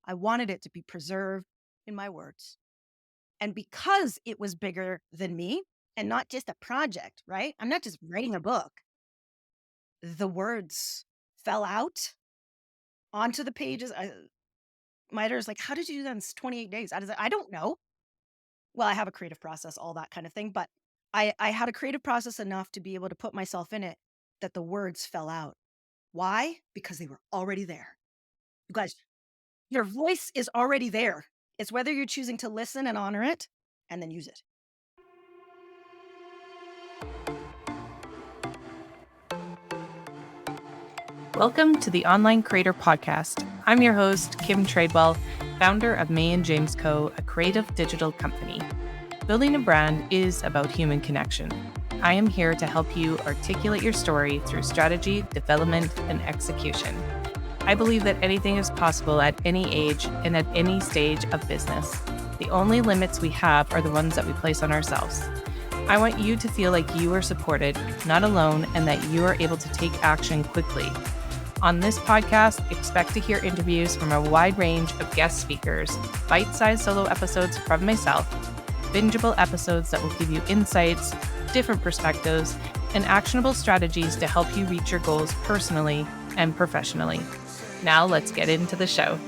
I wanted it to be preserved in my words. And because it was bigger than me and not just a project, right? I'm not just writing a book. The words fell out onto the pages. My editor's like, how did you do that in 28 days? I don't know. Well, I have a creative process, all that kind of thing. But I had a creative process enough to be able to put myself in it that the words fell out. Why? Because they were already there. You guys, your voice is already there. It's whether you're choosing to listen and honor it and then use it. Welcome to the Online Creator Podcast. I'm your host, Kim Tradewell, founder of May and James Co., a creative digital company. Building a brand is about human connection. I am here to help you articulate your story through strategy, development, and execution. I believe that anything is possible at any age and at any stage of business. The only limits we have are the ones that we place on ourselves. I want you to feel like you are supported, not alone, and that you are able to take action quickly. On this podcast, expect to hear interviews from a wide range of guest speakers, bite-sized solo episodes from myself, bingeable episodes that will give you insights, different perspectives, and actionable strategies to help you reach your goals personally and professionally. Now let's get into the show.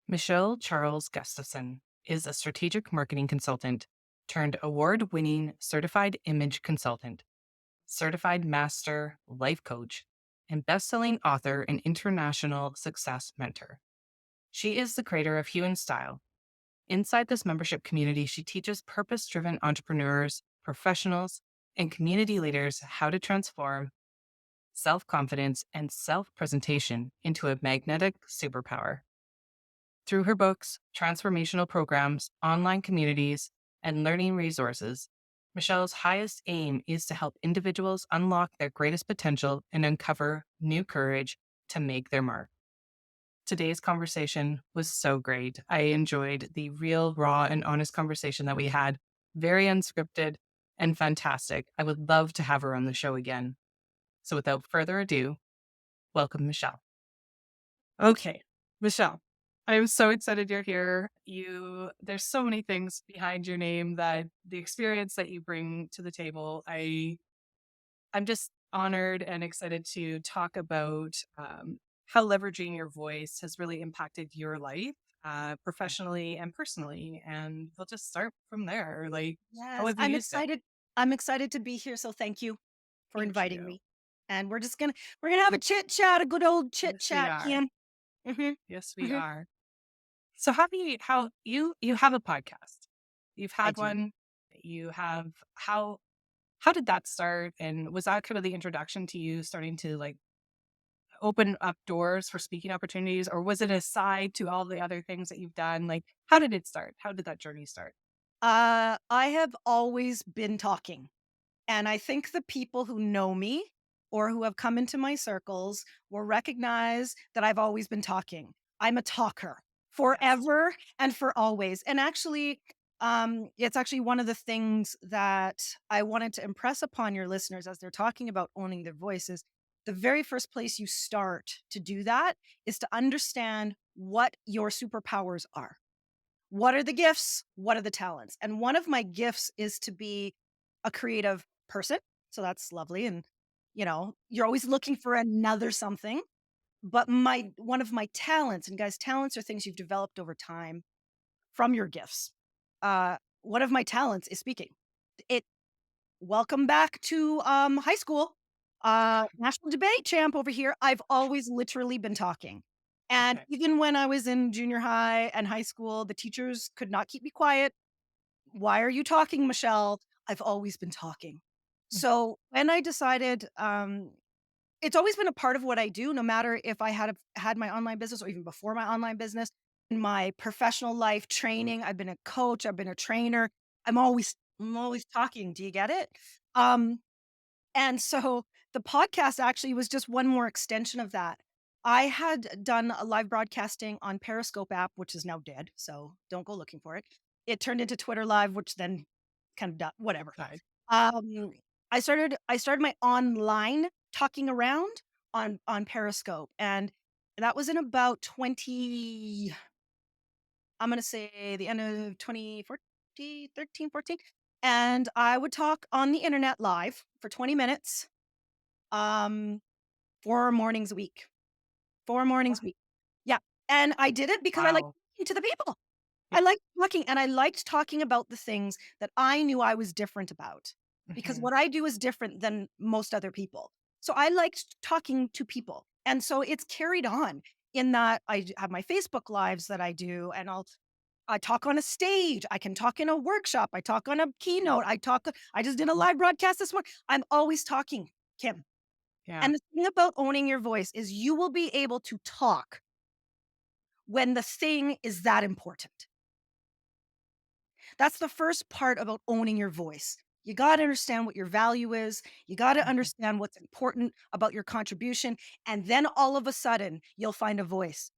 Michele Charles Gustafson is a strategic marketing consultant turned award-winning certified image consultant, certified master life coach, and best-selling author and international success mentor. She is the creator of Hue and Style. Inside this membership community, she teaches purpose-driven entrepreneurs, professionals, and community leaders how to transform self-confidence and self-presentation into a magnetic superpower. Through her books, transformational programs, online communities, and learning resources, Michele's highest aim is to help individuals unlock their greatest potential and uncover new courage to make their mark. Today's conversation was so great. I enjoyed the real, raw, and honest conversation that we had. Very unscripted and fantastic. I would love to have her on the show again. So without further ado, welcome, Michele. Okay, Michele, I'm so excited you're here. There's so many things behind your name that the experience that you bring to the table. I'm just honored and excited to talk about how leveraging your voice has really impacted your life, professionally and personally. And we'll just start from there. Like, how Yes, have you used it? I'm excited to be here. So thank you for Thank inviting you. me. And we're gonna have a chit chat, a good old chit Yes, we chat, are. Kim. Mm-hmm. Yes, we Mm-hmm. are. So how you have a podcast? You've I had do. one. You have how did that start? And was that kind of the introduction to you starting to like open up doors for speaking opportunities, or was it a side to all the other things that you've done? Like, how did it start? How did that journey start? I have always been talking. And I think the people who know me or who have come into my circles will recognize that I've always been talking. I'm a talker Yes. forever and for always. And actually, it's actually one of the things that I wanted to impress upon your listeners as they're talking about owning their voices. The very first place you start to do that is to understand what your superpowers are. What are the gifts? What are the talents? And one of my gifts is to be a creative person. So that's lovely. And, you're always looking for another something. But one of my talents, and guys, talents are things you've developed over time from your gifts. One of my talents is speaking. It Welcome back to high school. National debate champ over here. I've always literally been talking. And Okay. even when I was in junior high and high school, the teachers could not keep me quiet. Why are you talking, Michelle? I've always been talking. So when I decided, it's always been a part of what I do, no matter if I had my online business or even before my online business, in my professional life training. I've been a coach. I've been a trainer. I'm always talking. Do you get it? Um, and so the podcast actually was just one more extension of that. I had done a live broadcasting on Periscope app, which is now dead, so don't go looking for it. It turned into Twitter Live, which then kind of whatever. Right. Um, I started my online talking around on Periscope, and that was in about 20. I'm gonna say the end of 2014, 13, 14, and I would talk on the internet live for 20 minutes, um, 4 mornings a week. 4 mornings a week. Yeah, and I did it because I like Wow. talking to the people. Yeah. I liked talking, and I liked talking about the things that I knew I was different about, because Mhm. what I do is different than most other people. So I liked talking to people, and so it's carried on in that have my Facebook lives that I do, and I talk on a stage, I can talk in a workshop, I talk on a keynote, I just did a live broadcast this morning. I'm always talking, Kim. Yeah. And the thing about owning your voice is you will be able to talk when the thing is that important. That's the first part about owning your voice. You got to understand what your value is. You got to Mhm. understand what's important about your contribution. And then all of a sudden, you'll find a voice.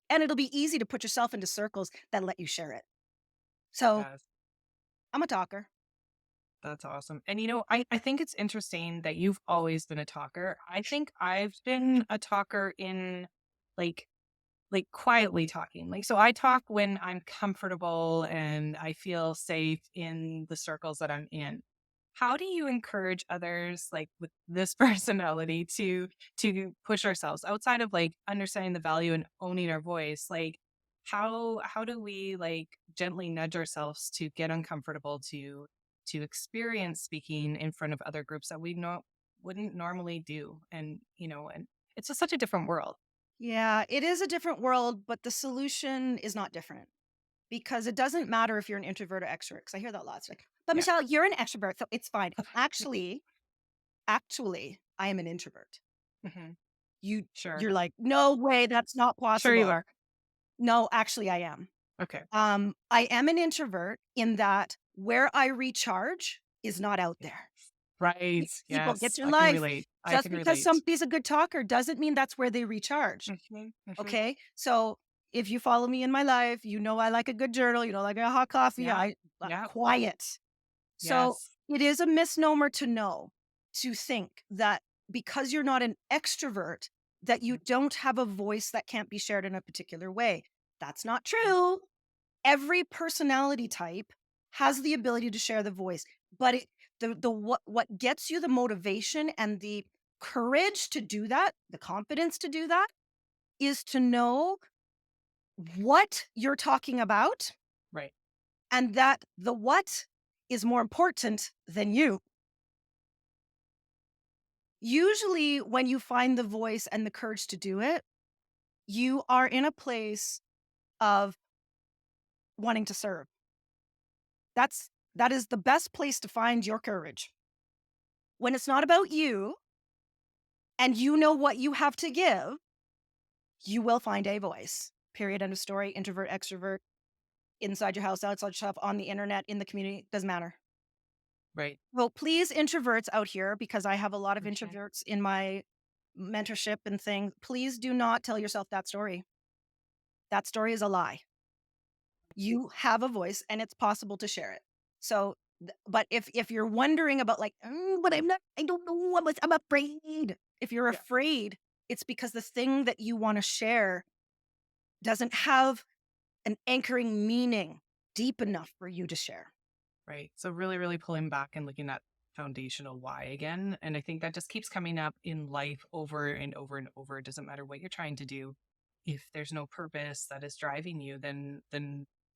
And it'll be easy to put yourself into circles that let you share it. So Yes. I'm a talker. That's awesome. And I think it's interesting that you've always been a talker. I think I've been a talker in like quietly talking. Like, so I talk when I'm comfortable and I feel safe in the circles that I'm in. How do you encourage others like with this personality to push ourselves outside of like understanding the value and owning our voice? Like how do we like gently nudge ourselves to get uncomfortable to experience speaking in front of other groups that we wouldn't normally do? And it's just such a different world. Yeah, it is a different world, but the solution is not different because it doesn't matter if you're an introvert or extrovert. Because I hear that lots. Like, but Yeah. Michelle, you're an extrovert, so it's fine. Actually, I am an introvert. Hmm. You Sure. you're like, "No way, that's not Sure you possible." are. No, actually I am. Okay. I am an introvert in that where I recharge is not out Yeah. there. Right. People, get Yes. your I can life. relate. I Just can because relate. somebody's a good talker doesn't mean that's where they recharge, Hmm. Hmm. okay? So, if you follow me in my life, you know I like a good journal, you know, like a hot coffee, Yeah. I'm Yeah. quiet. So, Yes. it is a misnomer to think that because you're not an extrovert, that you don't have a voice that can't be shared in a particular way. That's not Mhm. true. Every personality type has the ability to share the voice, but the what gets you the motivation and the courage to do that, the confidence to do that, is to know what you're talking about Right. and that the what is more important than you. Usually, when you find the voice and the courage to do it, you are in a place of wanting to serve. That is the best place to find your courage. When it's not about you and you know what you have to give, you will find a voice. Period. End of story. Introvert, extrovert, inside your house, outside your shop, on the internet, in the community, doesn't matter. Right. Well, please, introverts out here, because I have a lot of Mhm. introverts in my mentorship and things, please do not tell yourself that story. That story is a lie. You have a voice and it's possible to share it. So, but if you're wondering about like, but I'm not, I don't know, I'm afraid. If you're Yeah. afraid, it's because the thing that you want to share doesn't have an anchoring meaning deep enough for you to share. Right. So really, really pulling back and looking at foundational why again. And I think that just keeps coming up in life over and over and over. It doesn't matter what you're trying to do. If there's no purpose that is driving you, then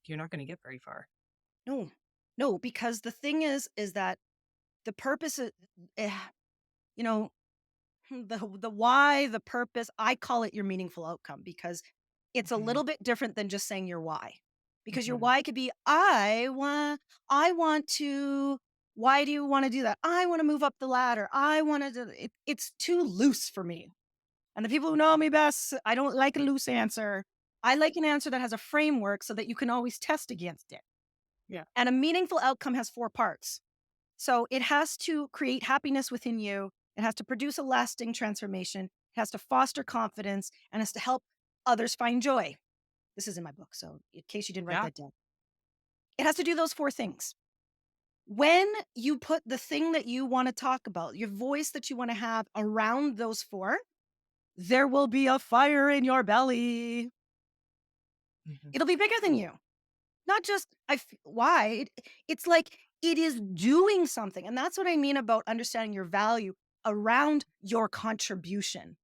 you're not going to get very far. No, no, because the thing is that the purpose is, eh, you know, the why, the purpose, I call it your meaningful outcome because it's a Hmm. little bit different than just saying your why. Because your Hmm. why could be, I want to, why do you want to do that? I want to move up the ladder. I want to do it's too loose for me. And the people who know me best, I don't like a loose answer. I like an answer that has a framework so that you can always test against it. Yeah. And a meaningful outcome has 4 parts. So it has to create happiness within you. It has to produce a lasting transformation. It has to foster confidence, and has to help others find joy. This is in my book, so in case you didn't write Yeah. that down. It has to do those 4 things. When you put the thing that you wanna talk about, your voice that you wanna have around those 4, there will be a fire in your belly. Mhm. It'll be bigger than you. Not just why? It's like it is doing something, and that's what I mean about understanding your value around your contribution.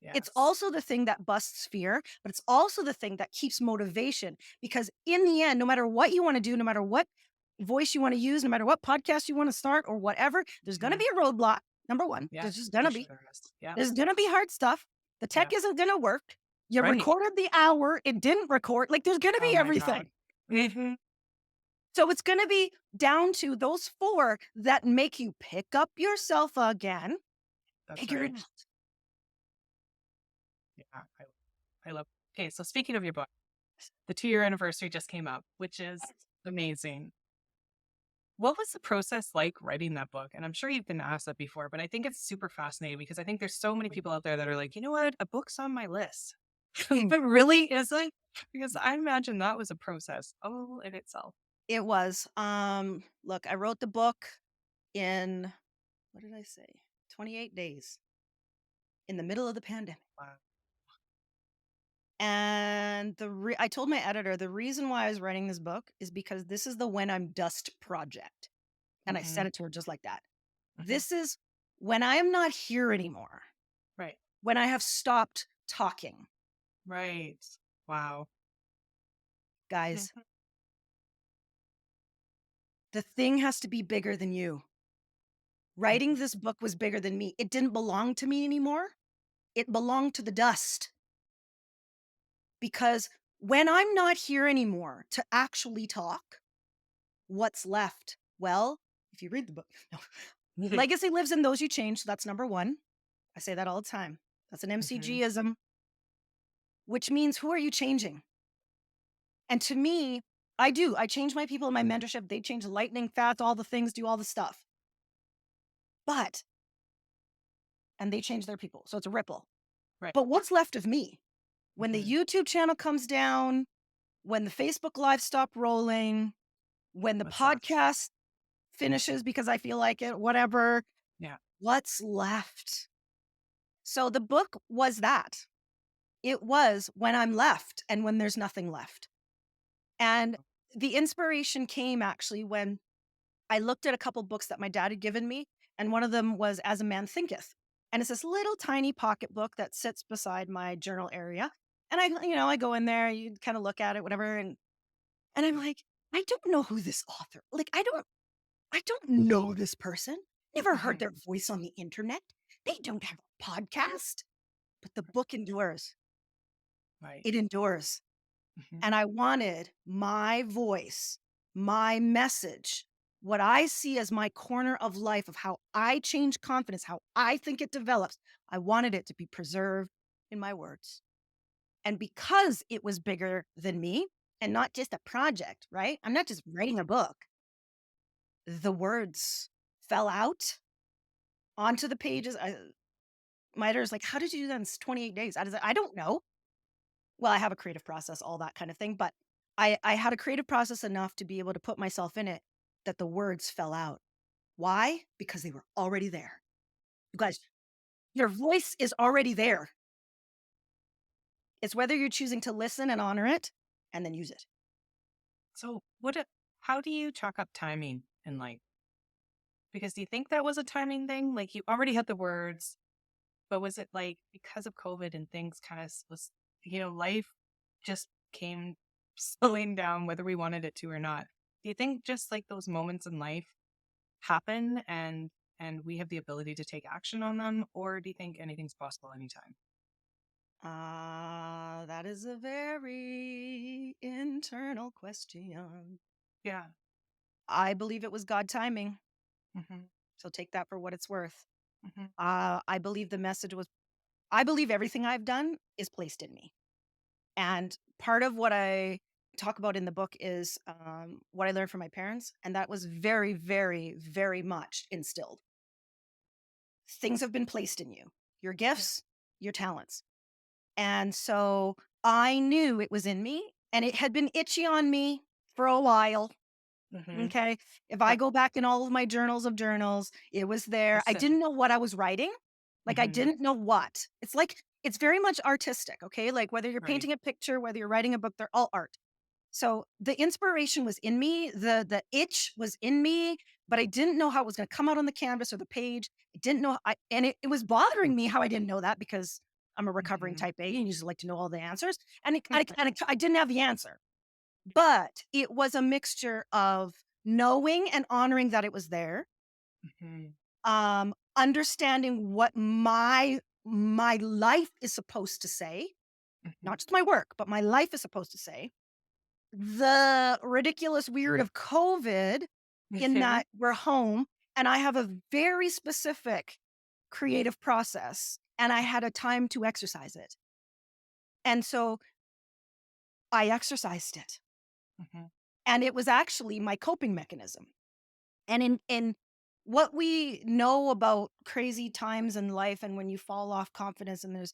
It's Yes. also the thing that busts fear, but it's also the thing that keeps motivation because in the end, no matter what you wanna do, no matter what voice you wanna use, no matter what podcast you wanna start or whatever, there's gonna Mhm. be a roadblock. Number 1, there's Yes, just for gonna sure be. there is. Yeah. There's gonna be hard stuff. The tech Yeah. isn't gonna work. You Right. recorded the hour, it didn't record. Like, there's gonna Oh be my god. everything. Mhm. So it's gonna be down to those 4 that make you pick up yourself again, That's figure it right. out. Yeah. I love. Okay, so speaking of your book, the 2-year anniversary just came up, which is amazing. What was the process like writing that book? And I'm sure you've been asked that before, but I think it's super fascinating because I think there's so many people out there that are like, you know what, a book's on my list. But really isn't? Because I imagine that was a process all in itself. It was. Look, I wrote the book in what did I say? 28 days in the middle of the pandemic. Wow. And I told my editor the reason why I was writing this book is because this is the when I'm dust project. And I Hmm. said it to her just like that. Hmm. This is when I am not here anymore, Right. when I have stopped talking. Right. Wow. Guys, Mhm. the thing has to be bigger than you. Writing this book was bigger than me. It didn't belong to me anymore. It belonged to the dust because when I'm not here anymore to actually talk, what's left? Well, if you read the book, no. Mhm. Legacy lives in those you change. So that's number 1. I say that all the time. That's an Mhm. MCGism, which means who are you changing? And to me, I do. I change my people in my mentorship. They change lightning fast, all the things, do all the stuff. But, and they change their people. So it's a ripple. Right. But what's left of me? When the Mhm. YouTube channel comes down, when the Facebook Live stop rolling, when the What's left? podcast finishes because I feel like it, whatever, Yeah. what's left? So the book was that. It was when I'm left and when there's nothing left. And the inspiration came actually when I looked at a couple books that my dad had given me, and one of them was As a Man Thinketh. And it's this little tiny pocket book that sits beside my journal area. And I go in there, you kind of look at it, whatever, and I'm like, I don't know who this author. Like, I don't know this person. Never heard Mhm. their voice on the internet. They don't have a podcast, but the book endures. Right. It endures. Mhm. And I wanted my voice, my message, what I see as my corner of life of how I change confidence, how I think it develops. I wanted it to be preserved in my words. And because it was bigger than me and not just a project, right? I'm not just writing a book. The words fell out onto the pages. My editor's like, how did you do that in 28 days? I don't know. Well, I have a creative process, all that kind of thing, but I had a creative process enough to be able to put myself in it that the words fell out. Why? Because they were already there. You guys, your voice is already there. It's whether you're choosing to listen and honor it and then use it. So, how do you chalk up timing in life? Because do you think that was a timing thing? Like you already had the words, but was it like because of COVID and things kind of was, life just came slowing down whether we wanted it to or not? Do you think just like those moments in life happen and we have the ability to take action on them, or do you think anything's possible anytime? That is a very internal question. Yeah. I believe it was God timing. Hmm. So take that for what it's worth. Hmm. I believe the message was, I believe everything I've done is placed in me. And part of what I talk about in the book is what I learned from my parents. And that was very, very, very much instilled. Things have been placed in you, your Yeah. gifts, your talents. And so I knew it was in me and it had been itchy on me for a while. Mhm. Okay. If I Yep. go back in all of my journals of journals, it was there. It's I sitting. didn't know what I was writing. Like, I Mhm. didn't know what. It's like, it's very much artistic. Okay. Like, whether you're Right. painting a picture, whether you're writing a book, they're all art. So the inspiration was in me, the itch was in me, but I didn't know how it was gonna come out on the canvas or the page. I didn't know and it was bothering me how I didn't know that because I'm a recovering Mhm. type A and you just like to know all the answers. I didn't have the answer. But it was a mixture of knowing and honoring that it was there, Mhm. understanding what my life is supposed to say, Mhm. not just my work, but my life is supposed to say, the ridiculous weird of COVID in Mhm. that we're home and I have a very specific creative process and I had a time to exercise it. And so I exercised it. Mhm. And it was actually my coping mechanism. And in what we know about crazy times in life and when you fall off confidence and there's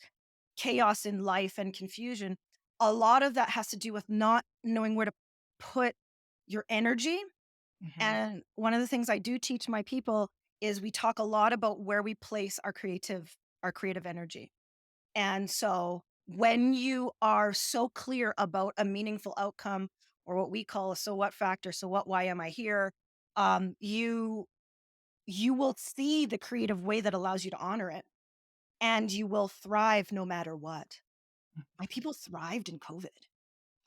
chaos in life and confusion, a lot of that has to do with not knowing where to put your energy. Mhm. And one of the things I do teach my people is we talk a lot about where we place our creative energy. And so when you are so clear about a meaningful outcome or what we call a so what factor, so what, why am I here? You will see the creative way that allows you to honor it and you will thrive no matter what. My people thrived in COVID.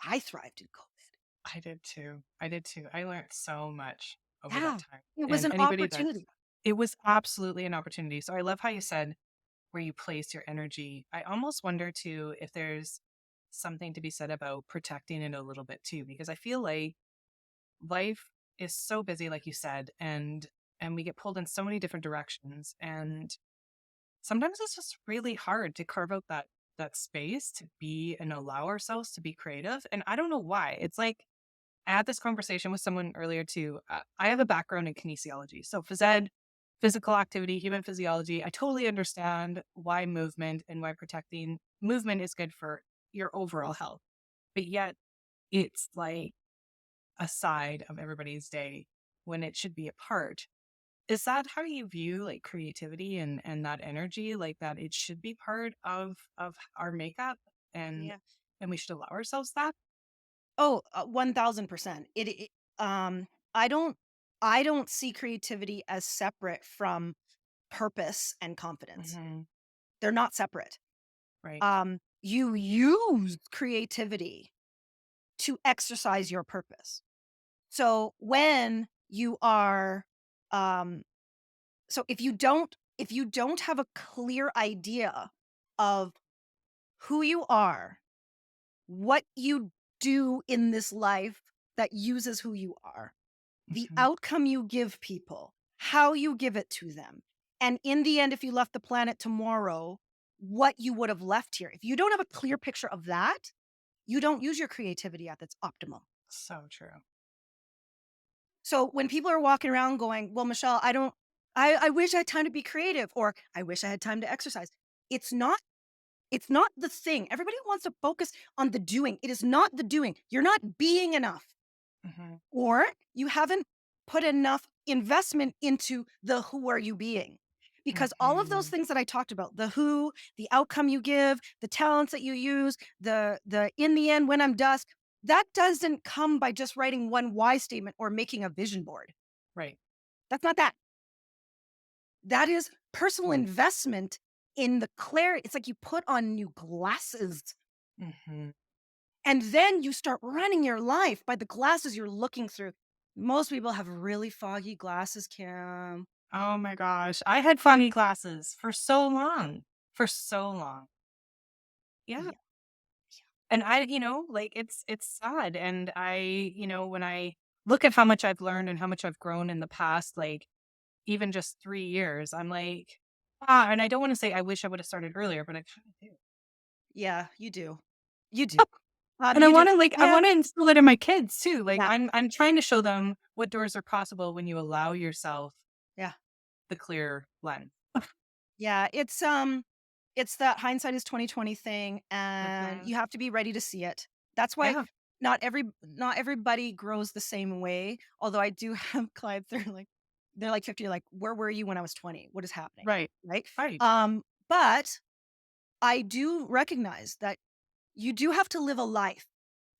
I thrived in COVID. I did too. I did too. I learned so much over that Yeah. time. It was And an anybody that's opportunity. it was absolutely an opportunity. So I love how you said where you place your energy. I almost wonder too if there's something to be said about protecting it a little bit too, because I feel like life is so busy, like you said, and we get pulled in so many different directions. And sometimes it's just really hard to carve out that space to be and allow ourselves to be creative. And I don't know why. It's like I had this conversation with someone earlier too. I have a background in kinesiology. So phys ed, physical activity, human physiology. I totally understand why movement and why protecting movement is good for your overall health. But yet it's like a side of everybody's day when it should be a part. Is that how you view like creativity and that energy, like that it should be part of our makeup and Yeah. and we should allow ourselves that? Oh, 1000%. Um, I don't, I don't see creativity as separate from purpose and confidence. Hmm. They're not separate. Right. You use creativity to exercise your purpose. So when you are, um, so if you don't have a clear idea of who you are, what you do in this life that uses who you are, the Hmm. outcome you give people, how you give it to them, and in the end, if you left the planet tomorrow, what you would have left here. If you don't have a clear picture of that, you don't use your creativity at its optimal. So true. So when people are walking around going, "Well, Michelle, I wish I had time to be creative," or "I wish I had time to exercise." It's not it's not the thing. Everybody wants to focus on the doing. It is not the doing. You're not being enough. Hmm. Or you haven't put enough investment into the who are you being. Because all of those Hmm. things that I talked about, the who, the outcome you give, the talents that you use, the in the end when I'm dust, that doesn't come by just writing one why statement or making a vision board. Right. That's not that. That is personal investment in the clarity. It's like you put on new glasses Hmm. and then you start running your life by the glasses you're looking through. Most people have really foggy glasses, Kim. Oh my gosh. I had foggy glasses for so long. For so long. Yeah. Yeah, And like it's sad. And when I look at how much I've learned and how much I've grown in the past, like even just 3 years, I'm like, and I don't want to say I wish I would have started earlier, but I kind of do. yeah, you do. You do. And I You do. want to like I I have want to instill it in my kids too. Like yeah, I'm trying to show them what doors are possible when you allow yourself yeah, the clear lens. yeah. It's that hindsight is 2020 thing, and Mhm. you have to be ready to see it. That's why Yeah. not everybody grows the same way, although I do have clients that are like they're like 50, like, "Where were you when I was 20? What is happening?" Right. Right? Right. But I do recognize that you do have to live a life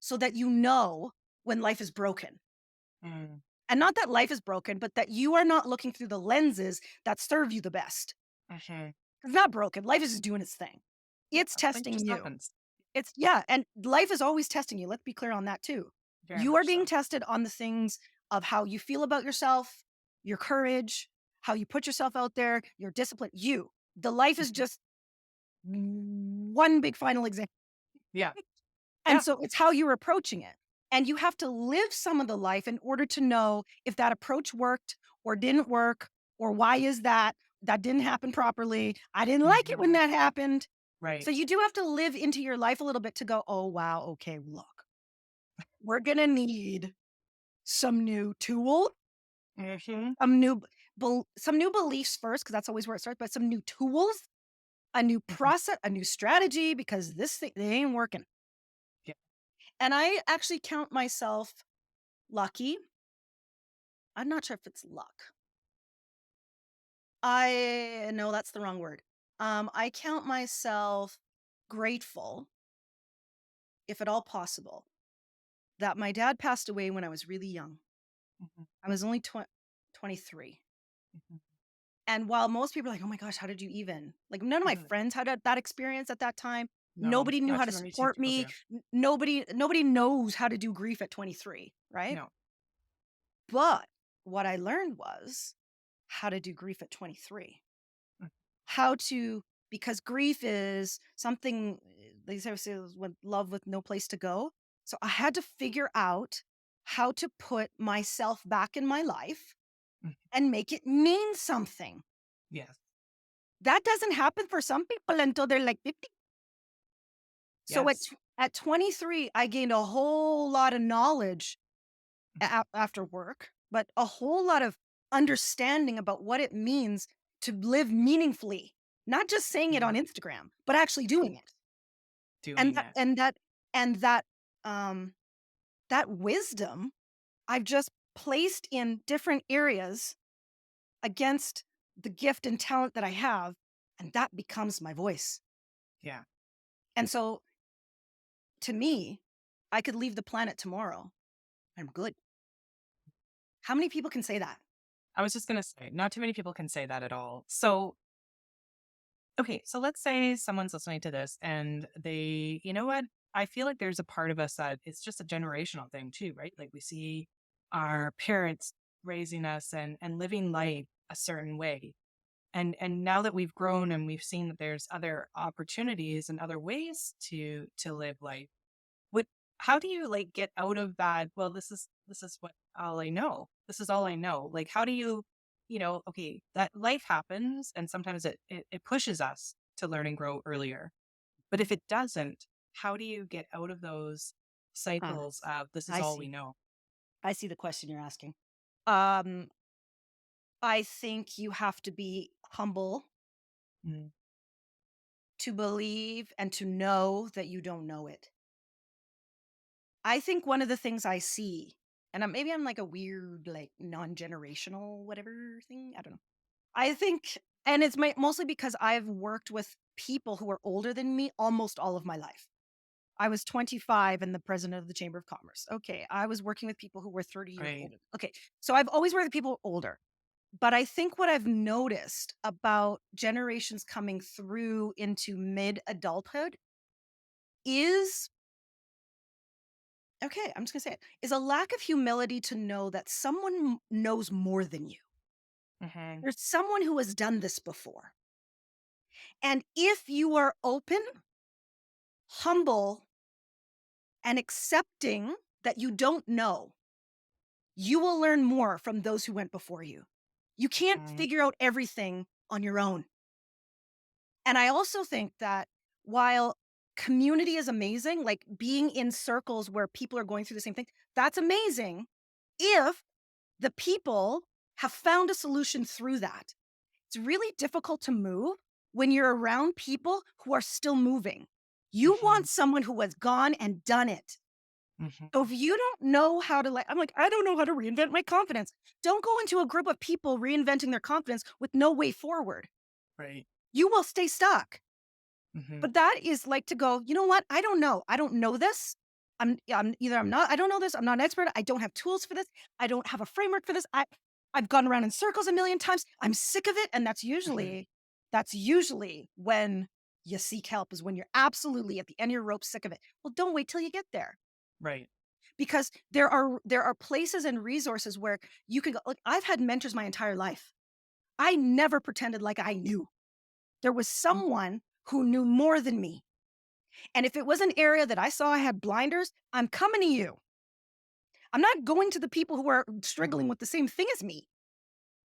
so that you know when life is broken. Mm. And not that life is broken, but that you are not looking through the lenses that serve you the best. Mhm. It's not broken. Life is just doing its thing. Yeah, It's life testing just you. happens. It's yeah, and life is always testing you. Let's be clear on that too. Very You are much being so. tested on the things of how you feel about yourself, your courage, how you put yourself out there, your discipline. You. The life is Mhm. just one big final exam. Yeah. And Yeah. so it's how you're approaching it. And you have to live some of the life in order to know if that approach worked or didn't work, or why is that that didn't happen properly. I didn't like it when Mhm. that happened. So Right. you do have to live into your life a little bit to go, "Oh, wow, okay, look, we're gonna need some new tool, Mhm. some new some new beliefs first, because that's always where it starts, but some new tools, a new Mhm. process, a new strategy, because this thing, they ain't working." Yeah. And I actually count myself lucky. I'm not sure if it's luck. I no, that's the wrong word. I count myself grateful, if at all possible, that my dad passed away when I was really young. Mhm. I was only 23. Mhm. And while most people are like, "Oh my gosh, how did you even?" Like, none of my Mhm. friends had that experience at that time. No, Nobody knew not how to too many support people me. do. Nobody knows how to do grief at 23, right? No. But what I learned was how to do grief at 23. Mm. How to because grief is something they say is with love with no place to go. So I had to figure out how to put myself back in my life Mm. and make it mean something. Yes. That doesn't happen for some people until they're like 50. So Yes. at 23, I gained a whole lot of knowledge Mm. after work, but a whole lot of understanding about what it means to live meaningfully, not just saying it Yeah. on Instagram, but actually doing it. And Doing that it. and that and that um that wisdom I've just placed in different areas against the gift and talent that I have, and that becomes my voice. Yeah. And so to me, I could leave the planet tomorrow. I'm good. How many people can say that? I was just gonna say, not too many people can say that at all. So, okay, so let's say someone's listening to this and they, you know what? I feel like there's a part of us that it's just a generational thing too, right? Like we see our parents raising us and living life a certain way. And now that we've grown and we've seen that there's other opportunities and other ways to live life, what how do you like get out of that? Well, this is what all I know. This is all I know. Like how do you, okay, that life happens and sometimes it pushes us to learn and grow earlier. But if it doesn't, how do you get out of those Ah, cycles of this is I all we see. know? I see the question you're asking. Um, I think you have to be humble Mm. to believe and to know that you don't know it. I think one of the things I see, and maybe I'm like a weird, like non-generational whatever thing. I don't know. I think, and it's mostly because I've worked with people who are older than me almost all of my life. I was 25 and the president of the Chamber of Commerce. Okay. I was working with people who were 30 years Right. older. Okay. So I've always worked with people older. But I think what I've noticed about generations coming through into mid adulthood is okay, I'm just gonna say it is a lack of humility to know that someone knows more than you. Hmm. There's someone who has done this before. And if you are open, humble, and accepting that you don't know, you will learn more from those who went before you. You can't Hmm. figure out everything on your own. And I also think that while community is amazing, like being in circles where people are going through the same thing, that's amazing if the people have found a solution through that. It's really difficult to move when you're around people who are still moving. You Mhm. want someone who has gone and done it. Mhm. So if you don't know how to I'm like, I don't know how to reinvent my confidence. Don't go into a group of people reinventing their confidence with no way forward. Right. You will stay stuck. Mhm. But that is like to go, you know what? I don't know. I don't know this. I'm either I'm not, I don't know this. I'm not an expert. I don't have tools for this. I don't have a framework for this. I've gone around in circles a million times. I'm sick of it. And Mhm. that's usually when you seek help is when you're absolutely at the end of your rope sick of it. Well, don't wait till you get there Right. because there are places and resources where you can go. Like I've had mentors my entire life. I never pretended like I knew. There was Mm. someone who knew more than me. And if it was an area that I saw I had blinders, I'm coming to you. I'm not going to the people who are struggling with the same thing as me.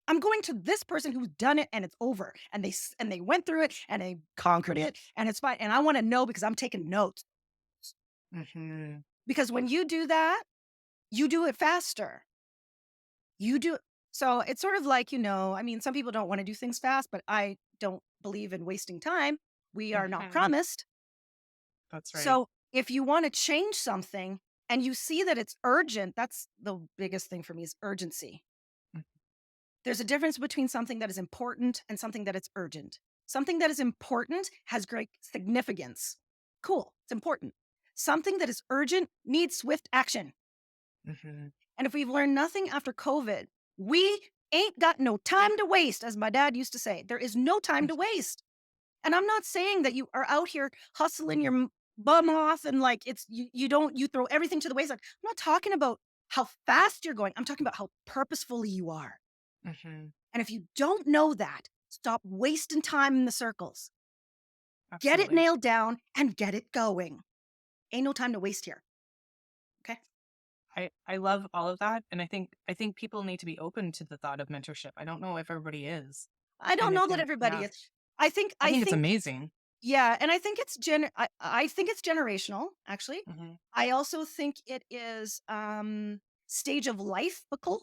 I'm going to this person who's done it and it's over. And and they went through it and they conquered it and it's fine. And I want to know because I'm taking notes. Mhm. Because when you do that, you do it faster. You do it. So it's sort of like, I mean, some people don't want to do things fast, but I don't believe in wasting time. We are not Mhm. promised. That's right. So if you want to change something and you see that it's urgent, that's the biggest thing for me is urgency. Mm. There's a difference between something that is important and something that is urgent. Something that is important has great significance. Cool, it's important. Something that is urgent needs swift action. Mhm. And if we've learned nothing after COVID, we ain't got no time to waste, as my dad used to say. There is no time to waste. And I'm not saying that you are out here hustling your bum off and like you don't you throw everything to the wayside. I'm not talking about how fast you're going. I'm talking about how purposefully you are. Mhm. And if you don't know that, stop wasting time in the circles. Get it Absolutely. nailed down and get it going. Ain't no time to waste here. Okay? I love all of that, and I think people need to be open to the thought of mentorship. I don't know if everybody is, I don't and I know that think everybody yeah, is. I I think it's think amazing. yeah, and I think I think it's generational, actually. Mhm. I also think it is stage of life -ical.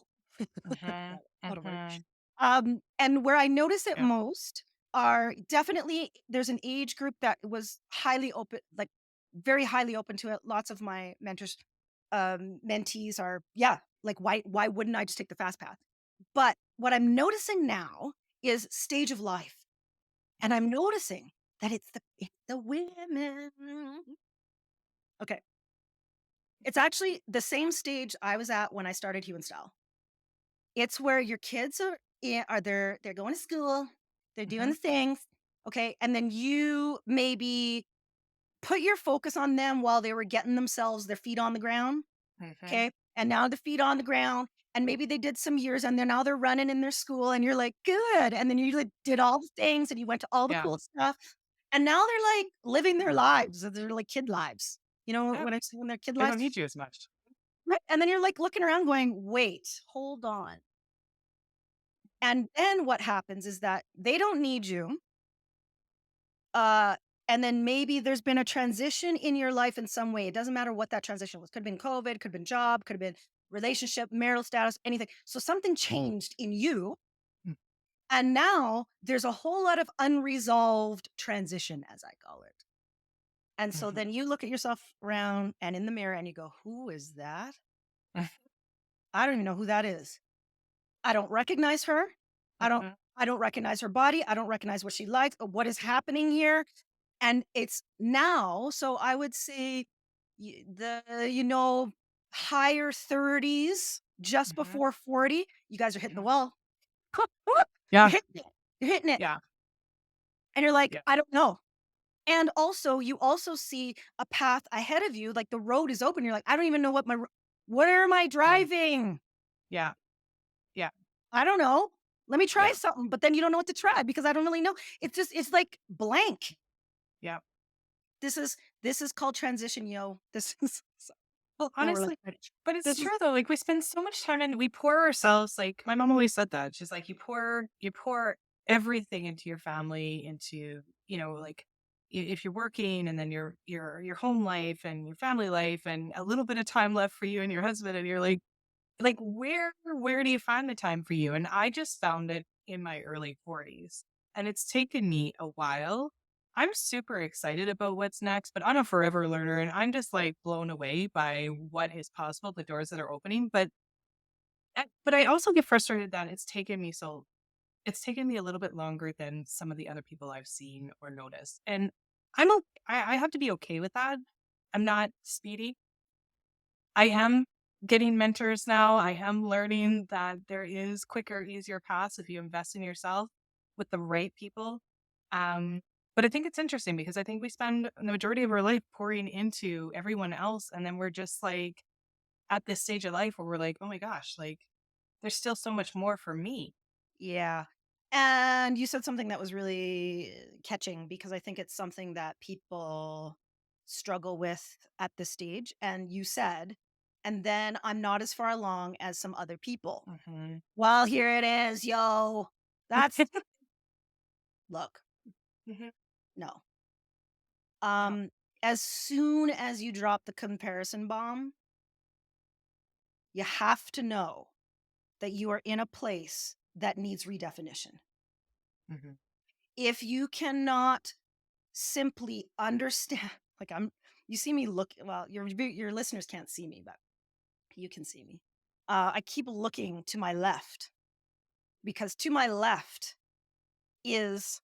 Mhm. Lot of words. Mhm. And where I notice it Yeah. most are definitely there's an age group that was highly open, like very highly open to it. Lots of my mentors, mentees are, yeah, like why wouldn't I just take the fast path? But what I'm noticing now is stage of life. And I'm noticing that it's the women. Okay. It's actually the same stage I was at when I started Hue and Style. It's where your kids are they're going to school, they're doing Mhm. the things, okay? And then you maybe put your focus on them while they were getting themselves their feet on the ground, Mhm. okay? And now the feet on the ground, and maybe they did some years and now they're running in their school and you're like, "Good." And then you like did all the things and you went to all the Yeah. cool stuff. And now they're like living their lives. They're like kid lives. You know Yeah. what I'm saying? When they're kid They lives. don't need you as much. Right. And then you're like looking around going, wait, hold on. And then what happens is that they don't need you. Uh, and then maybe there's been a transition in your life in some way. It doesn't matter what that transition was. Could have been COVID, could have been job, could have been relationship, marital status, anything. So something changed in you. Mm. And now there's a whole lot of unresolved transition, as I call it. And so Mhm. then you look at yourself around and in the mirror and you go, who is that? I don't even know who that is. I don't recognize her. I don't Mhm. I don't recognize her body. I don't recognize what she likes or what is happening here. And it's now, so I would say the higher 30s, just Mhm. before 40, you guys are hitting the Mhm. wall. You're Yeah. hitting it. You're hitting it. Yeah. And you're like, Yeah. I don't know. And also, you also see a path ahead of you, like the road is open. You're like, I don't even know where am I Mhm. driving? Yeah. Yeah. I don't know. Let me try Yeah. something, but then you don't know what to try because I don't really know. It's like blank. Yeah. This is called transition, yo. This is oh, now we're like, Honestly, but it's this is true though. Like we spend so much time and we pour ourselves. Like my mom always said that. She's like, you pour everything into your family, into like if you're working and then your home life and your family life and a little bit of time left for you and your husband and you're like where do you find the time for you? And I just found it in my early 40s. and it's taken me a while. I'm super excited about what's next, but I'm a forever learner and I'm just like blown away by what is possible, the doors that are opening. But I also get frustrated that it's taken me a little bit longer than some of the other people I've seen or noticed. And I have to be okay with that. I'm not speedy. I am getting mentors now. I am learning that there is quicker, easier paths if you invest in yourself with the right people. Um, but I think it's interesting because I think we spend the majority of our life pouring into everyone else. And then we're just like at this stage of life where we're like, oh my gosh, like there's still so much more for me. Yeah. And you said something that was really catching because I think it's something that people struggle with at this stage. And you said, and then I'm not as far along as some other people. Hmm. Well, here it is, yo. That's look, Hmm. no. No. Um, as soon as you drop the comparison bomb, you have to know that you are in a place that needs redefinition. Hmm. If you cannot simply understand, like you see me look, well, your listeners can't see me, but you can see me. I keep looking to my left because to my left is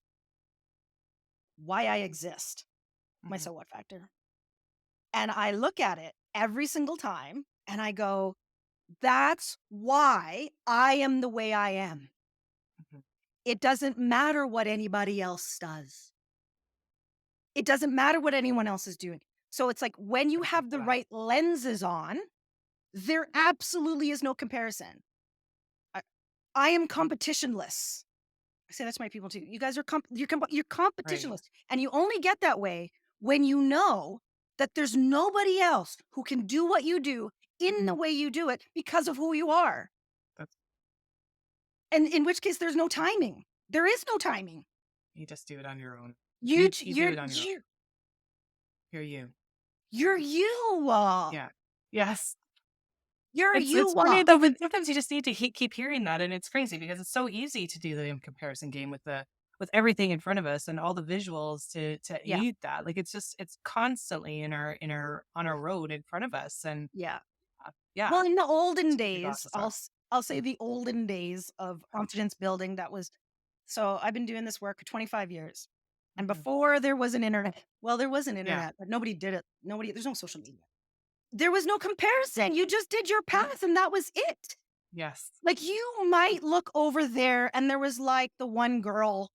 why I exist, my Hmm. so what factor. And I look at it every single time and I go, that's why I am the way I am. Hmm. It doesn't matter what anybody else does. It doesn't matter what anyone else is doing. So it's like when you Thank you have for the that. right lenses on, there absolutely is no comparison. I, I am competitionless. I say that to my people too. You guys are you're Right. competitionless, and you only get that way when you know that there's nobody else who can do what you do in the way you do it because of who you are. That's And in which case, there's no timing. There is no timing. you just do it on your own. You You j- you do it on your own. You're you. you're you. Yeah. Yes. You're It's you. funny though, but sometimes you just need to keep hearing that, and it's crazy because it's so easy to do the comparison game with everything in front of us and all the visuals to Yeah, aid that. Like it's constantly in our on our road in front of us, and yeah. yeah, Well, in the olden take your days, glasses off. I'll say the olden days of confidence building. That was so. I've been doing this work for 25 years, and Hmm. before there was an internet. Well, there was an Yeah. internet, but nobody did it. Nobody. There's no social media. There was no comparison. You just did your path, and that was it. Yes. Like you might look over there, and there was like the one girl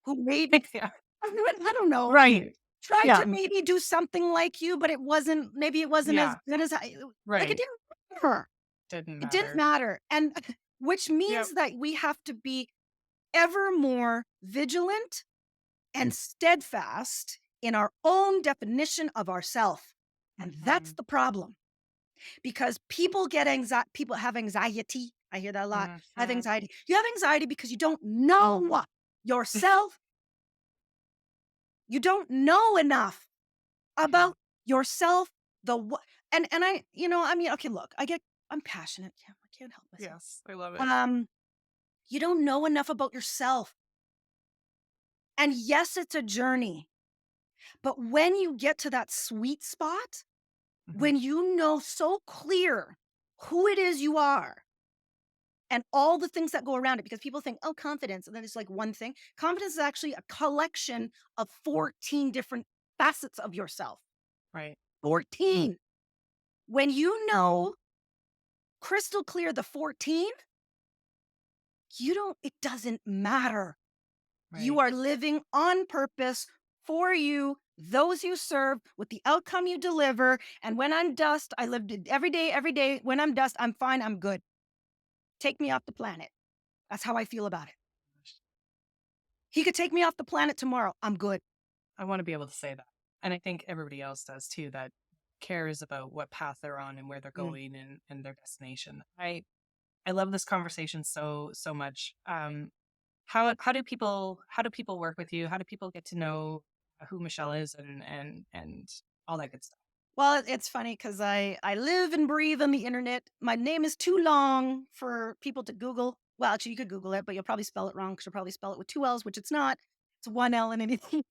who made. Yeah. I don't know. Right. Tried to Yeah. maybe do something like you, but it wasn't. Maybe it wasn't as Yeah. good as I. Like it Right. didn't matter. Didn't It didn't matter. matter, and which Yep. means that we have to be ever more vigilant and steadfast in our own definition of ourself, and that's Hmm. the problem, because people have anxiety. I hear that a lot. I have Hmm. anxiety. You have anxiety because you don't know yourself. You don't know enough about yourself, the what and I I mean, okay, look, I'm passionate. Yeah, I can't help myself. Yes, I love it. Um You don't know enough about yourself. And yes, it's a journey. But when you get to that sweet spot, Hmm. when you know so clear who it is you are and all the things that go around it, because people think, oh, confidence, and then it's like one thing. Confidence is actually a collection of 14 different facets of yourself. Right. 14. When you know crystal clear the 14, it doesn't matter. You Right. are living on purpose for you, those you serve, with the outcome you deliver. And when I'm dust, I lived it every day, every day. When I'm dust, I'm fine, I'm good. Take me off the planet. That's how I feel about it. He could take me off the planet tomorrow. I'm good. I want to be able to say that. And I think everybody else does too, that cares about what path they're on and where they're Mm. going and their destination. I love this conversation so much. How do people work with you? How do people get to know who Michelle is and all that good stuff? Well, it's funny because I live and breathe on the internet. My name is too long for people to Google. Well, actually, you could Google it, but you'll probably spell it wrong because you'll probably spell it with 2 L's, which it's not. It's 1 L and anything.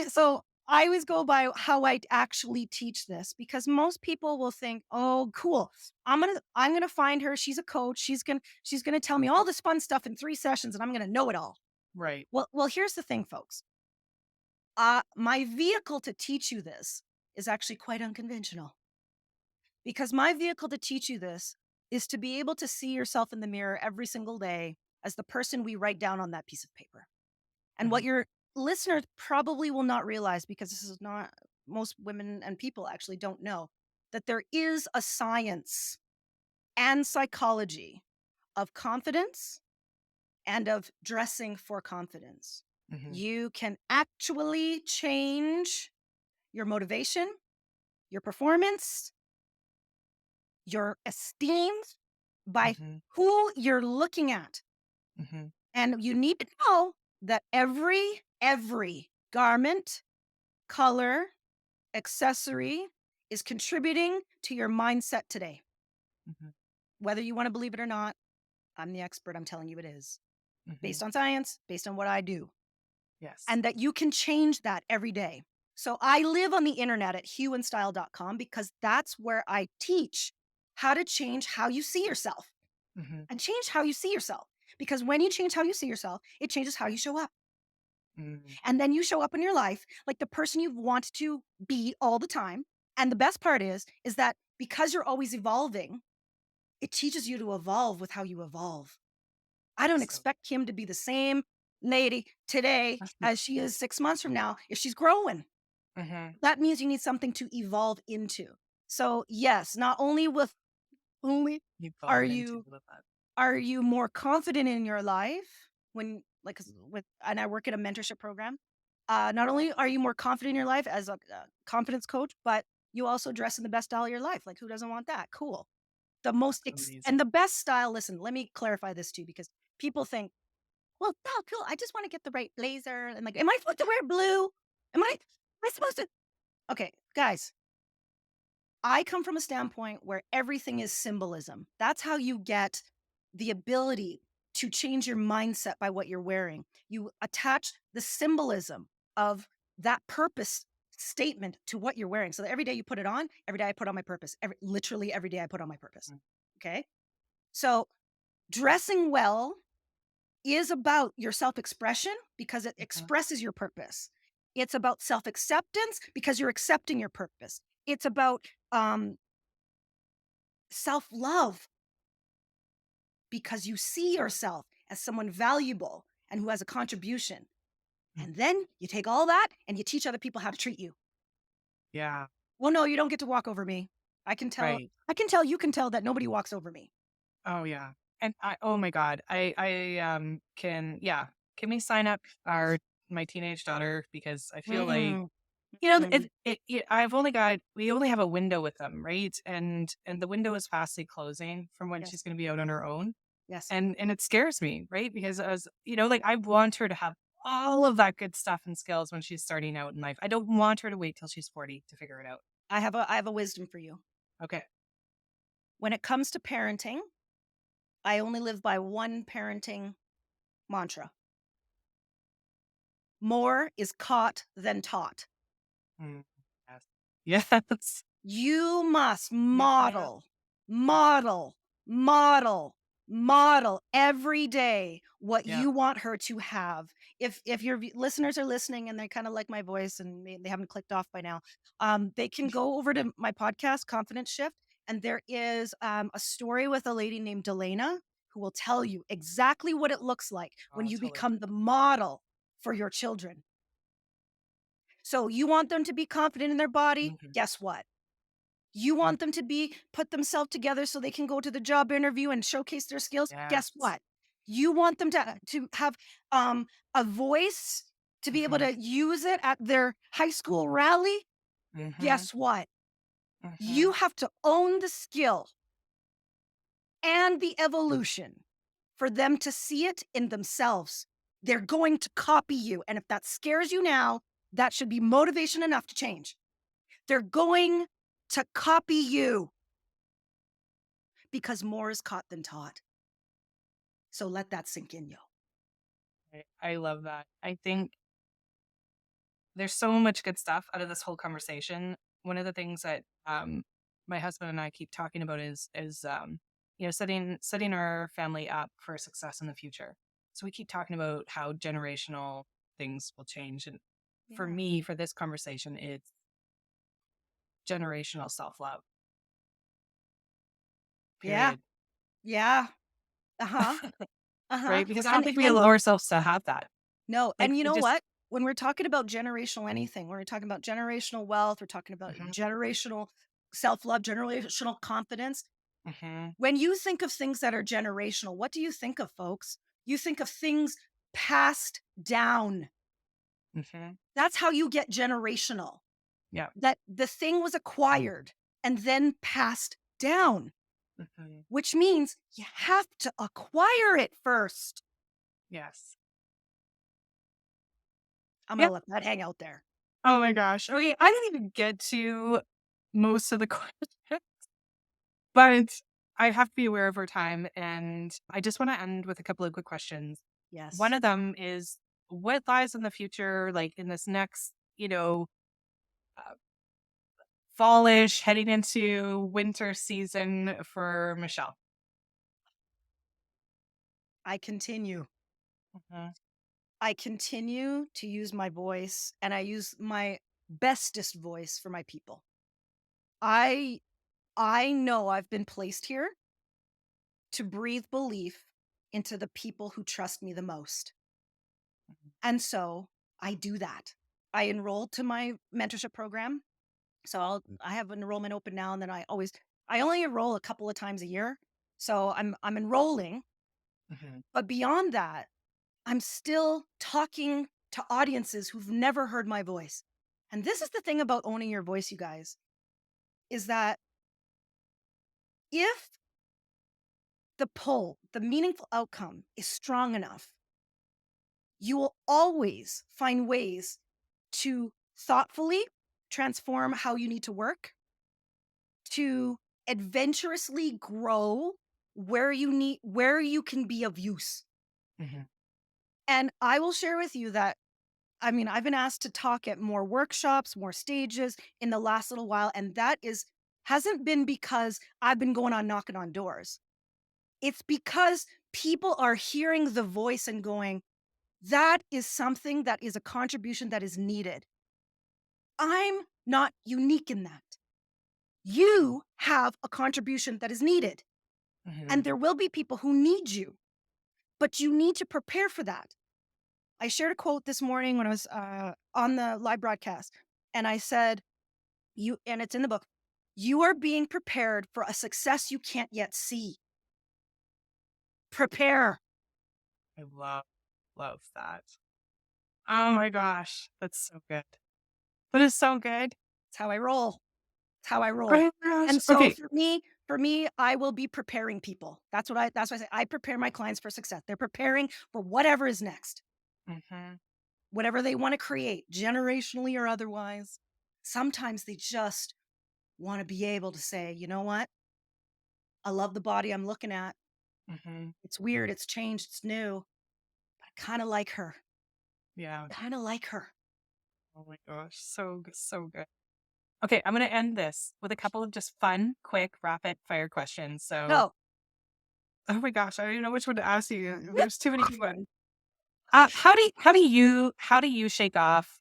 So I always go by how I actually teach this because most people will think, "Oh, cool. I'm gonna find her. She's a coach. She's gonna tell me all this fun stuff in 3 sessions, and I'm gonna know it all." Right. Well, here's the thing, folks. My vehicle to teach you this is actually quite unconventional because my vehicle to teach you this is to be able to see yourself in the mirror every single day as the person we write down on that piece of paper. And what Mhm. your listeners probably will not realize, because this is not most women and people actually don't know, that there is a science and psychology of confidence and of dressing for confidence. Mhm. You can actually change your motivation, your performance, your esteem by Mhm. who you're looking at. Mhm. And you need to know that every garment, color, accessory is contributing to your mindset today. Mhm. Whether you want to believe it or not, I'm the expert. I'm telling you it is Mhm. based on science, based on what I do, Yes. and that you can change that every day. So I live on the internet at hueandstyle.com because that's where I teach how to change how you see yourself Mhm. and change how you see yourself. Because when you change how you see yourself, it changes how you show up. Mhm. And then you show up in your life like the person you want to be all the time. And the best part is that because you're always evolving, it teaches you to evolve with how you evolve. I don't So expect Kim to be the same lady today as she is 6 months from now if she's growing. Mhm. That means you need something to evolve into. So yes, not only with only are evolve into you that. are you more confident in your life when like 'cause with and I work at a mentorship program. Not only are you more confident in your life as a confidence coach, but you also dress in the best style of your life. Like who doesn't want that? Cool. Amazing. And the best style, listen, let me clarify this too, because people think, well, oh, cool. I just want to get the right blazer. And like, am I supposed to wear blue? Am I supposed to? Okay, guys, I come from a standpoint where everything is symbolism. That's how you get the ability to change your mindset by what you're wearing. You attach the symbolism of that purpose statement to what you're wearing. So that every day you put it on, every day I put on my purpose. Literally every day I put on my purpose. Mm. Okay. So dressing well is about your self expression because it Mhm. expresses your purpose. It's about self acceptance because you're accepting your purpose. It's about self love because you see yourself as someone valuable and who has a contribution. Mm. And then you take all that and you teach other people how to treat you. Yeah. Well, no, you don't get to walk over me. Right. You can tell that nobody walks over me. Oh, yeah. And oh my god. Can yeah. Can we sign up our my teenage daughter because I feel like Mm, it, mm, I've only got we only have a window with them, right? And the window is fastly closing from when she's yes, going to be out on her own. yes. And it scares me, right? Because I was, like I want her to have all of that good stuff and skills when she's starting out in life. I don't want her to wait till she's 40 to figure it out. I have a wisdom for you. Okay. When it comes to parenting, I only live by one parenting mantra. More is caught than taught. Mm, yes. Yes. You must Yeah. model, model, model every day what Yeah. you want her to have. If your listeners are listening and they kind of like my voice and they haven't clicked off by now, they can go over to my podcast, Confidence Shift, and there is a story with a lady named Delana who will tell you exactly what it looks like when Oh, you totally. become the model for your children. So you want them to be confident in their body? Mhm. Guess what? You Mm. want them to put themselves together so they can go to the job interview and showcase their skills? Guess Yes. what? You want them to have a voice to be able Mhm. to use it at their high school rally? Mhm. Guess what? You Mhm. have to own the skill and the evolution for them to see it in themselves. They're going to copy you. And if that scares you now, that should be motivation enough to change. They're going to copy you because more is caught than taught. So let that sink in, yo. I love that. I think there's so much good stuff out of this whole conversation. One of the things that my husband and I keep talking about is setting our family up for success in the future. So we keep talking about how generational things will change, and for Yeah. me, for this conversation, it's generational self love. Yeah. Period. Yeah. Uh-huh. Uh-huh. Right? Because I don't And think we and allow ourselves to have that. no, Like and you we know just. what? When we're talking about generational anything, when we're talking about generational wealth, we're talking about Mhm, generational self-love, generational confidence. mhm, When you think of things that are generational, what do you think of, folks? You think of things passed down. mhm. That's how you get generational. Yeah. That the thing was acquired and then passed down, Mhm. which means you have to acquire it first. Yes. I'm Yeah. gonna let that hang out there. Oh my gosh. Okay, I didn't even get to most of the questions, but I have to be aware of our time, and I just want to end with a couple of quick questions. One Yes. of them is, what lies in the future, like in this next, uh, fallish, heading into winter season for Michelle? I continue. Mhm, I continue to use my voice and I use my bestest voice for my people. I I know I've been placed here to breathe belief into the people who trust me the most. mhm, And so I do that. I enrolled to my mentorship program. So I have enrollment open now and then I only enroll a couple of times a year. So I'm enrolling, mhm, but beyond that, I'm still talking to audiences who've never heard my voice. And this is the thing about owning your voice, you guys, is that if the pull, the meaningful outcome is strong enough, you will always find ways to thoughtfully transform how you need to work, to adventurously grow where you can be of use. mhm, And I will share with you that I've been asked to talk at more workshops, more stages in the last little while, and that is hasn't been because I've been going on knocking on doors. It's because people are hearing the voice and going, that is something that is a contribution that is needed. I'm not unique in that. You have a contribution that is needed, and mhm. there will be people who need you, but you need to prepare for that. I shared a quote this morning when I was on the live broadcast, and I said, and it's in the book, you are being prepared for a success you can't yet see. Prepare. I love that. Oh my gosh, that's so good. That is so good. It's how I roll. It's how I Oh roll. my gosh. And so Okay. for me, I will be preparing people. That's why I say I prepare my clients for success. They're preparing for whatever is next, Mhm, whatever they want to create, generationally or otherwise. Sometimes they just want to be able to say, you know what? I love the body I'm looking at. mhm. It's weird, it's changed, it's new, but I kind of like her. Yeah. Kind of like her. Oh my gosh, so good. Okay, I'm gonna end this with a couple of just fun, quick, rapid fire questions. So, Go. oh my gosh, I don't even know which one to ask you. There's too many good ones. How do you shake off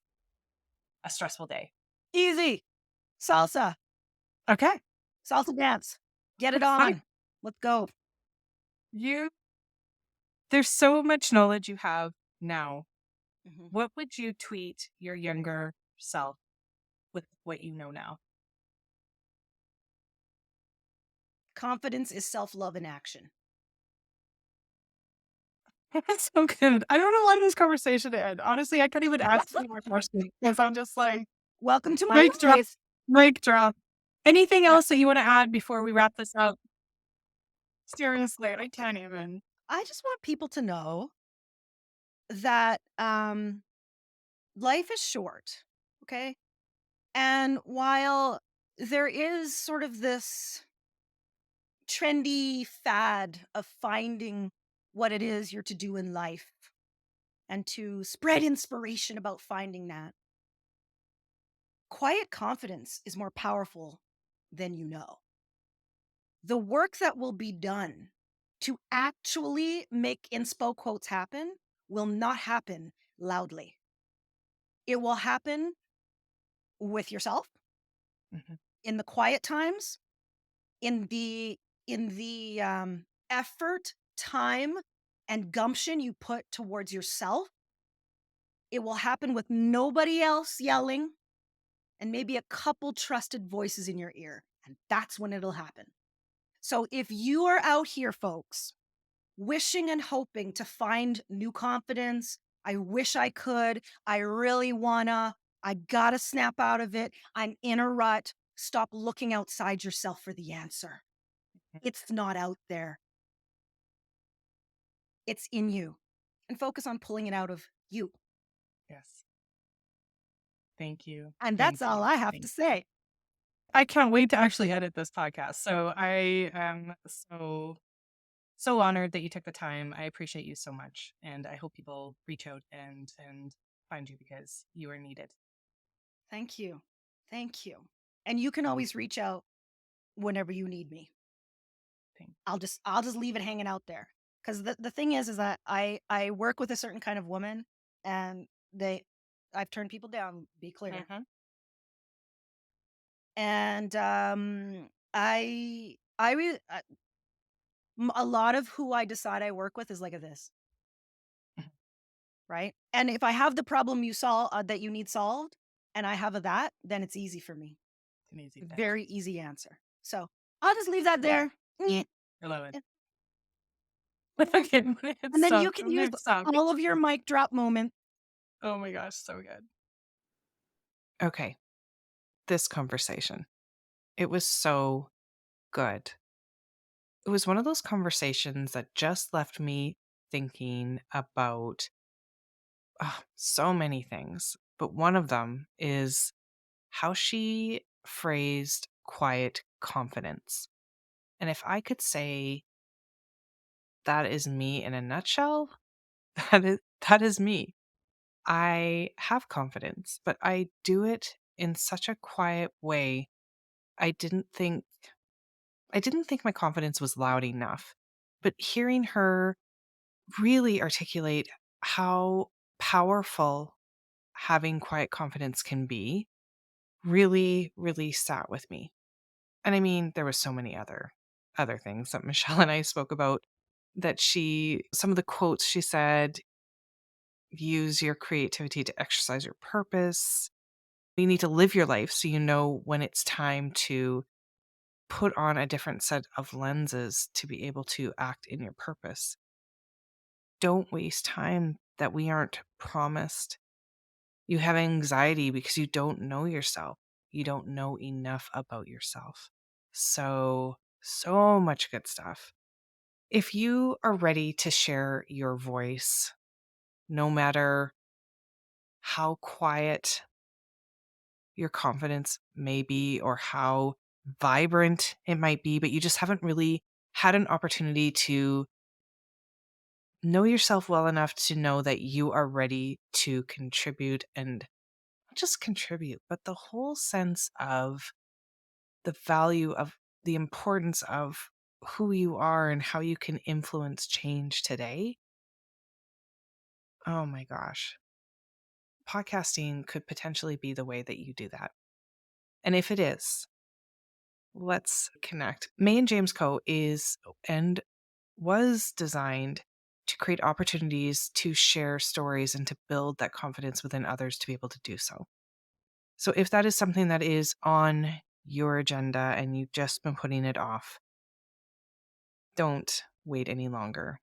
a stressful day? Easy. Salsa. Okay, Salsa dance. Get it I on. Let's go. you. There's so much knowledge you have now. Mhm. What would you tweet your younger self with what you know now? Confidence is self love in action. That's so good. I don't know why this conversation to end. Honestly, I can't even ask any more questions because I'm just like, Welcome to my mic drop, life. mic drop. Anything Yeah. else that you want to add before we wrap this up? Seriously, I can't even. I just want people to know that life is short. Okay. And while there is sort of this trendy fad of finding what it is you're to do in life and to spread inspiration about finding that. Quiet confidence is more powerful than you know. The work that will be done to actually make inspo quotes happen will not happen loudly. It will happen with yourself Mhm. in the quiet times, in the effort, time, and gumption you put towards yourself. It will happen with nobody else yelling and maybe a couple trusted voices in your ear. And that's when it'll happen. So if you are out here, folks, wishing and hoping to find new confidence, I wish I could. I really wanna. I gotta snap out of it. I'm in a rut. Stop looking outside yourself for the answer. It's not out there, it's in you. And focus on pulling it out of you. Yes. Thank you. And that's Thank all you. I have to Thank you. say. I can't wait to actually edit this podcast. So I am so honored that you took the time. I appreciate you so much, and I hope people reach out and find you because you are needed. Thank you. Thank you. And you can always reach out whenever you need me. Thank I'll just leave it hanging out there. Cause the thing is that I work with a certain kind of woman and I've turned people down, be clear. Mhm. And I really a lot of who I decide I work with is like a this, Mhm. right? And if I have the problem you solve that you need solved and I have a that, then it's easy for me. It's an easy fix. Very easy answer. So I'll just leave that there. Nyeh. I love it. Yeah. Okay, it And then you stopped. can I'm use gonna stop. all of your mic drop moments. Oh my gosh, so good. Okay, this conversation. It was so good. It was one of those conversations that just left me thinking about so many things. But one of them is how she phrased quiet confidence. And if I could say that is me in a nutshell, that is me. I have confidence, but I do it in such a quiet way. I didn't think I didn't think my confidence was loud enough. But hearing her really articulate how powerful having quiet confidence can be really, really sat with me. And I mean, there was so many other things that Michelle and I spoke about that some of the quotes she said, use your creativity to exercise your purpose. You need to live your life so you know when it's time to put on a different set of lenses to be able to act in your purpose. Don't waste time that we aren't promised. You have anxiety because you don't know yourself. You don't know enough about yourself. So much good stuff. If you are ready to share your voice, no matter how quiet your confidence may be or how vibrant it might be, but you just haven't really had an opportunity to know yourself well enough to know that you are ready to contribute and not just contribute, but the whole sense of the value of the importance of who you are and how you can influence change today. Oh my gosh. Podcasting could potentially be the way that you do that. And if it is, let's connect. May and James Co. is and was designed to create opportunities to share stories and to build that confidence within others to be able to do so. So if that is something that is on your agenda and you've just been putting it off, don't wait any longer.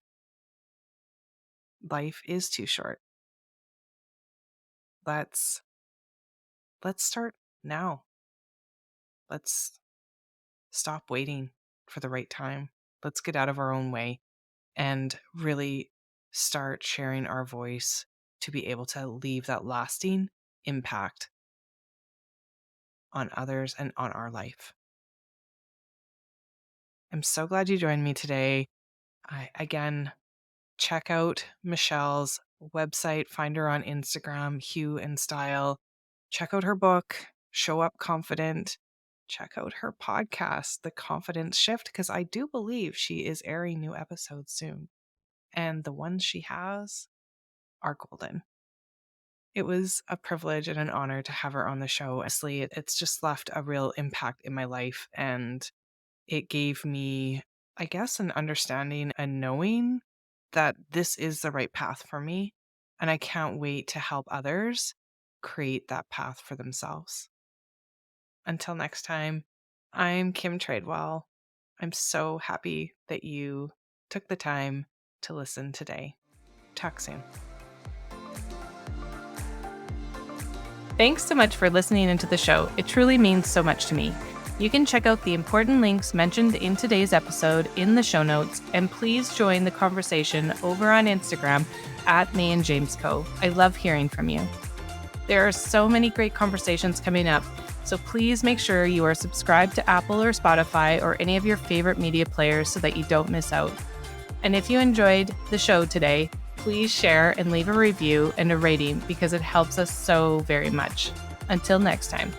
Life is too short. Let's let's start now. Let's stop waiting for the right time. Let's get out of our own way and really start sharing our voice to be able to leave that lasting impact on others and on our life. I'm so glad you joined me today. Again, check out Michelle's website, find her on Instagram, Hue and Style. Check out her book, Show Up Confident. Check out her podcast, The Confidence Shift, because I do believe she is airing new episodes soon. And the ones she has are golden. It was a privilege and an honor to have her on the show. Honestly, it's just left a real impact in my life. And it gave me, I guess, an understanding and knowing that this is the right path for me. And I can't wait to help others create that path for themselves. Until next time, I'm Kim Tradewell. I'm so happy that you took the time to listen today. Talk soon. Thanks so much for listening into the show. It truly means so much to me. You can check out the important links mentioned in today's episode in the show notes, and please join the conversation over on Instagram at @MayandJamesCo. I love hearing from you. There are so many great conversations coming up, so please make sure you are subscribed to Apple or Spotify or any of your favorite media players so that you don't miss out. And if you enjoyed the show today, please share and leave a review and a rating because it helps us so very much. Until next time.